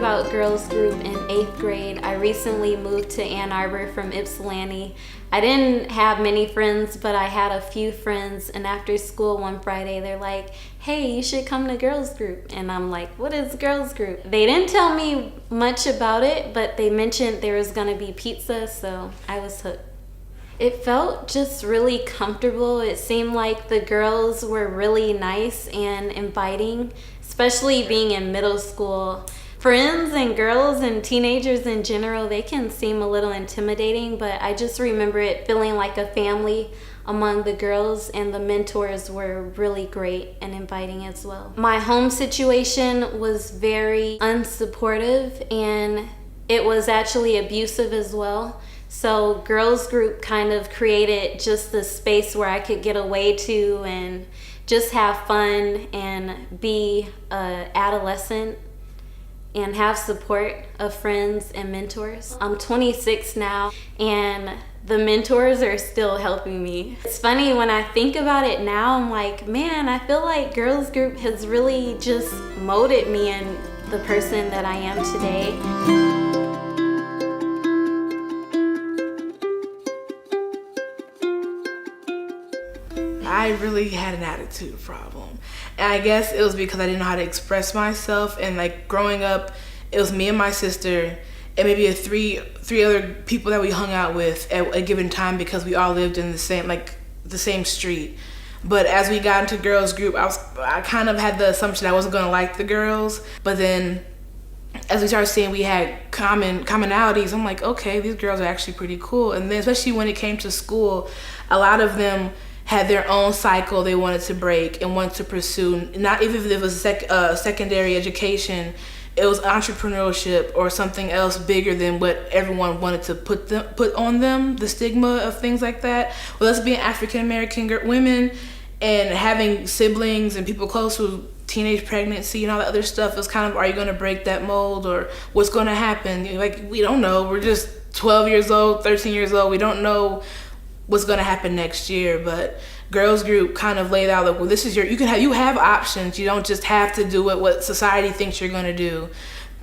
about girls group in 8th grade. I recently moved to Ann Arbor from Ypsilanti. I didn't have many friends, but I had a few friends, and after school one Friday, they're like, hey, you should come to girls group. And I'm like, what is girls group? They didn't tell me much about it, but they mentioned there was gonna be pizza, so I was hooked. It felt just really comfortable. It seemed like the girls were really nice and inviting, especially being in middle school. Friends and girls and teenagers in general, they can seem a little intimidating, but I just remember it feeling like a family among the girls, and the mentors were really great and inviting as well. My home situation was very unsupportive, and it was actually abusive as well. So girls group kind of created just the space where I could get away to and just have fun and be an adolescent and have support of friends and mentors. I'm 26 now, and the mentors are still helping me. It's funny when I think about it now, I'm like, man, I feel like girls group has really just molded me in the person that I am today. I really had an attitude problem, and I guess it was because I didn't know how to express myself. And like growing up, it was me and my sister and maybe three other people that we hung out with at a given time, because we all lived in the same street. But as we got into girls group, I kind of had the assumption I wasn't going to like the girls, but then as we started seeing we had commonalities, I'm like, okay, these girls are actually pretty cool. And then especially when it came to school, a lot of them had their own cycle they wanted to break and wanted to pursue. Not even if it was secondary education, it was entrepreneurship or something else bigger than what everyone wanted to put on them, the stigma of things like that. Well, us being African-American women and having siblings and people close to teenage pregnancy and all that other stuff, it was kind of, are you going to break that mold, or what's going to happen? Like, we don't know. We're just 12 years old, 13 years old. We don't know what's going to happen next year. But girls group kind of laid out like, well, this is you have options. You don't just have to do what society thinks you're going to do.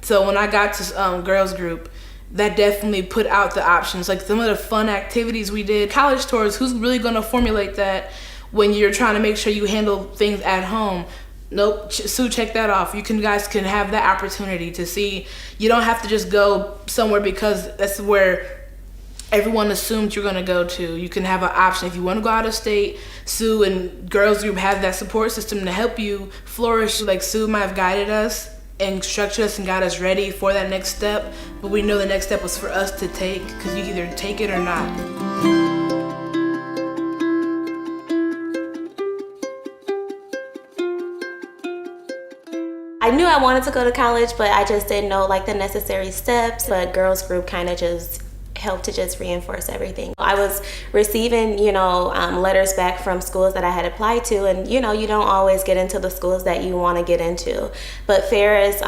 So when I got to girls group, that definitely put out the options. Like some of the fun activities we did, college tours, who's really going to formulate that when you're trying to make sure you handle things at home? Nope, Sue, check that off. You guys can have that opportunity to see. You don't have to just go somewhere because that's where everyone assumed you're gonna go to. You can have an option. If you wanna go out of state, Sue and girls group have that support system to help you flourish. Like Sue might have guided us and structured us and got us ready for that next step, but we know the next step was for us to take, because you either take it or not. I knew I wanted to go to college, but I just didn't know like the necessary steps. But girls group kind of just helped to just reinforce everything. I was receiving, letters back from schools that I had applied to, and you don't always get into the schools that you want to get into. But Ferris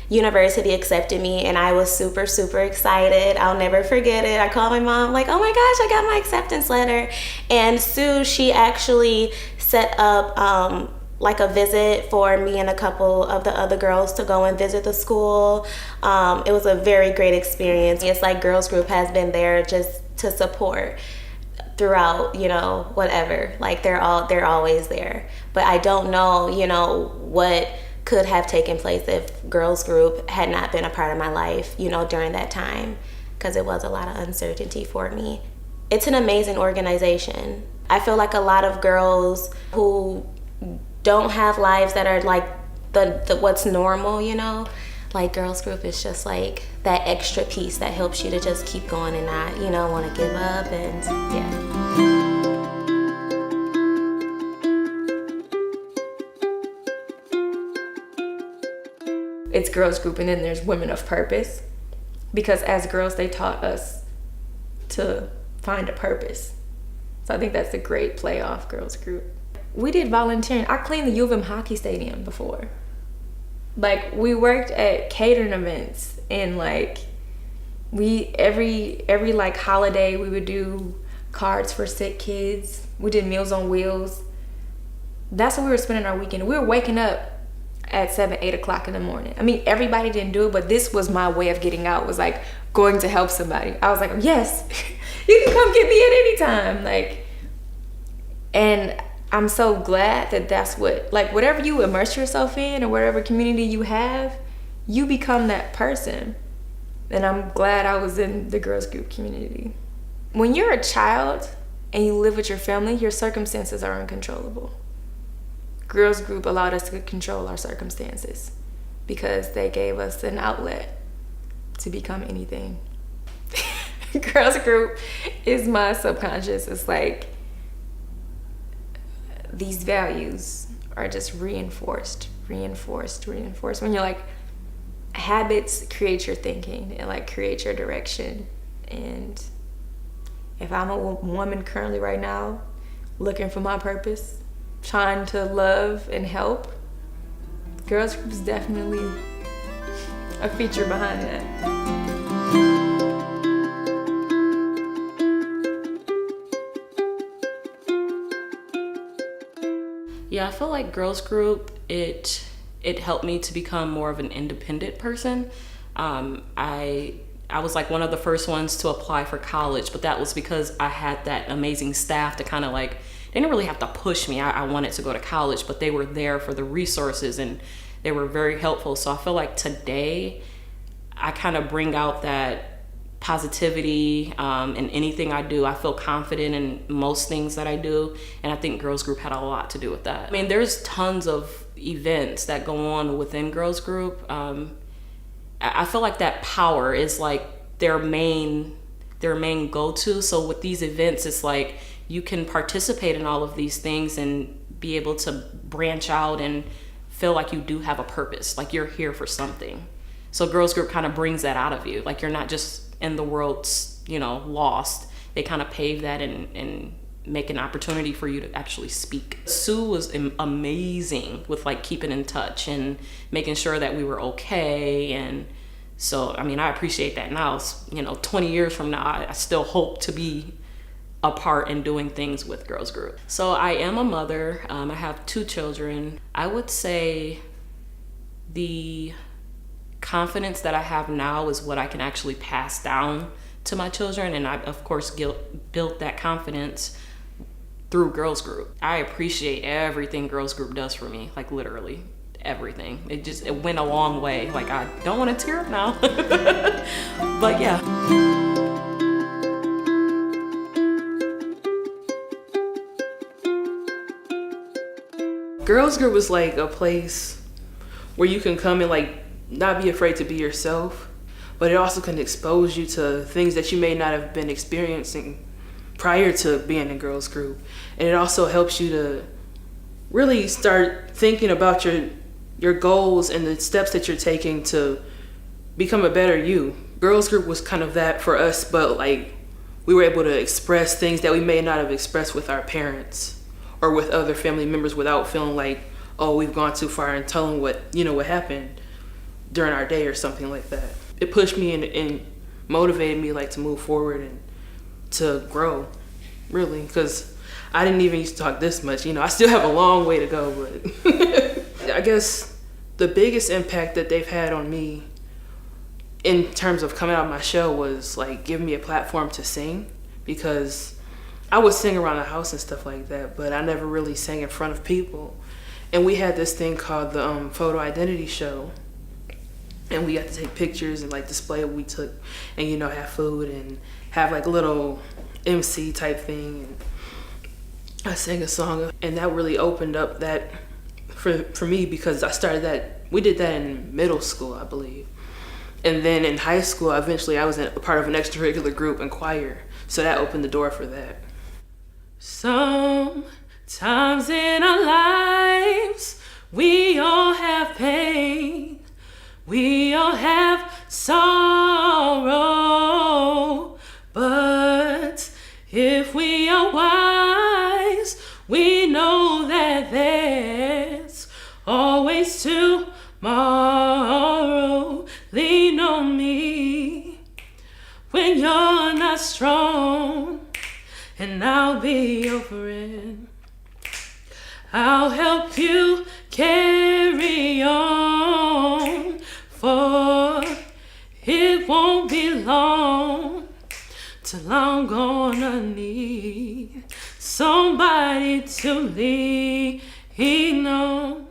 University accepted me, and I was super, super excited. I'll never forget it. I called my mom like, oh my gosh, I got my acceptance letter. And Sue, she actually set up like a visit for me and a couple of the other girls to go and visit the school. It was a very great experience. It's like girls group has been there just to support throughout, whatever. Like they're always there. But I don't know, what could have taken place if girls group had not been a part of my life, during that time, because it was a lot of uncertainty for me. It's an amazing organization. I feel like a lot of girls who don't have lives that are like the what's normal, like girls group is just like that extra piece that helps you to just keep going and not want to give up. And it's girls group, and then there's women of purpose, because as girls they taught us to find a purpose. So I think that's a great play off girls group. We did volunteering. I cleaned the U of M hockey stadium before. Like we worked at catering events, and like we every like holiday we would do cards for sick kids. We did Meals on Wheels. That's what we were spending our weekend. We were waking up at 7, 8 o'clock in the morning. I mean, everybody didn't do it, but this was my way of getting out, was like going to help somebody. I was like, yes, you can come get me at any time. Like, and I'm so glad that that's what, like, whatever you immerse yourself in or whatever community you have, you become that person. And I'm glad I was in the girls group community. When you're a child and you live with your family, your circumstances are uncontrollable. Girls group allowed us to control our circumstances because they gave us an outlet to become anything. Girls group is my subconscious. It's like these values are just reinforced. When you're like, habits create your thinking and like create your direction. And if I'm a woman currently right now looking for my purpose, trying to love and help, girls group is definitely a feature behind that. Yeah, I feel like girls group, it helped me to become more of an independent person. I was like one of the first ones to apply for college, but that was because I had that amazing staff to kind of like, they didn't really have to push me. I wanted to go to college, but they were there for the resources and they were very helpful. So I feel like today I kind of bring out that positivity in anything I do. I feel confident in most things that I do. And I think girls group had a lot to do with that. I mean, there's tons of events that go on within girls group. I feel like that power is like their main go-to. So with these events, it's like you can participate in all of these things and be able to branch out and feel like you do have a purpose, like you're here for something. So girls group kind of brings that out of you. Like you're not just in the world, lost. They kind of pave that and make an opportunity for you to actually speak. Sue was amazing with like keeping in touch and making sure that we were okay. And so, I mean, I appreciate that now. 20 years from now, I still hope to be a part in doing things with girls group. So I am a mother. I have 2 children. I would say the confidence that I have now is what I can actually pass down to my children. And I, of course, built that confidence through girls group. I appreciate everything girls group does for me, like literally everything. It went a long way. Like I don't want to tear up now, but yeah. Girls group is like a place where you can come and like not be afraid to be yourself, but it also can expose you to things that you may not have been experiencing prior to being in girls group. And it also helps you to really start thinking about your goals and the steps that you're taking to become a better you. Girls group was kind of that for us, but like we were able to express things that we may not have expressed with our parents or with other family members without feeling like, oh, we've gone too far and telling what happened during our day or something like that. It pushed me and motivated me like to move forward and to grow, really, because I didn't even used to talk this much. I still have a long way to go, but I guess the biggest impact that they've had on me in terms of coming out of my shell was like giving me a platform to sing, because I would sing around the house and stuff like that, but I never really sang in front of people. And we had this thing called the photo identity show, and we got to take pictures and like display what we took, and have food and have like a little MC type thing. And I sang a song, and that really opened up that for me, because I started that. We did that in middle school, I believe, and then in high school, eventually I was a part of an extracurricular group and choir, so that opened the door for that. Sometimes in our lives, we all have pain. We all have sorrow, but if we are wise, we know that there's always tomorrow. Lean on me when you're not strong, and I'll be your friend. I'll help you carry on, for it won't be long till I'm gonna need somebody to lean on.